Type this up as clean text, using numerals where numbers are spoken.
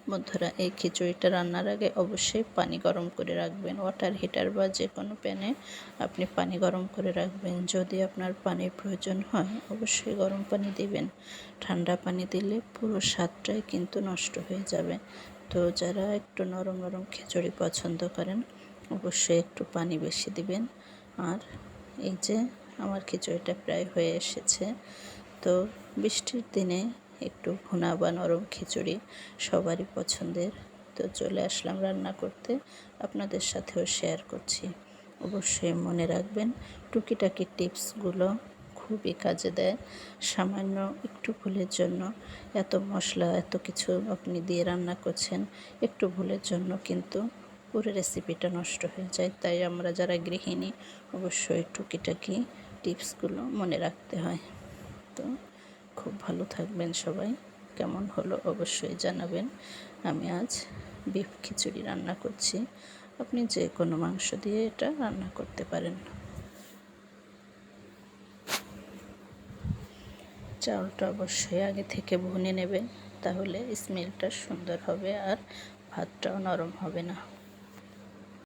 বন্ধুরা, এই খিচুড়িটা রান্নার আগে অবশ্যই পানি গরম করে রাখবেন। ওয়াটার হিটার বা যে কোনো প্যানে আপনি পানি গরম করে রাখবেন। যদি আপনার পানির প্রয়োজন হয় অবশ্যই গরম পানি দিবেন। ঠান্ডা পানি দিলে পুরো স্বাদটাই কিন্তু নষ্ট হয়ে যাবে। তো যারা একটু নরম নরম খিচুড়ি পছন্দ করেন অবশ্যই একটু পানি বেশি দিবেন। আর এই যে আমার খিচুড়িটা প্রায় হয়ে এসেছে। তো বৃষ্টির দিনে একটু ভুনা বা নরম খিচুড়ি সবারই পছন্দের। তো চলে আসলাম রান্না করতে, আপনাদের সাথেও শেয়ার করছি। অবশ্যই মনে রাখবেন টুকিটাকি টিপসগুলো খুবই কাজে দেয়। সামান্য একটু ভুলের জন্য এত মশলা এত কিছু আপনি দিয়ে রান্না করছেন, একটু ভুলের জন্য কিন্তু পুরো রেসিপিটা নষ্ট হয়ে যায়। তাই আমরা যারা গৃহিণী অবশ্যই টুকিটাকি টিপসগুলো মনে রাখতে হয়। তো খুব ভালো থাকবেন সবাই। কেমন হলো অবশ্যই জানাবেন। আমি আজ বিফ খিচুড়ি রান্না করছি। আপনি যে কোনো মাংস দিয়ে এটা রান্না করতে পারেন। চাউলটা অবশ্যই আগে থেকে ভুনে নেবেন, তাহলে স্মেলটা সুন্দর হবে আর ভাতটাও নরম হবে না।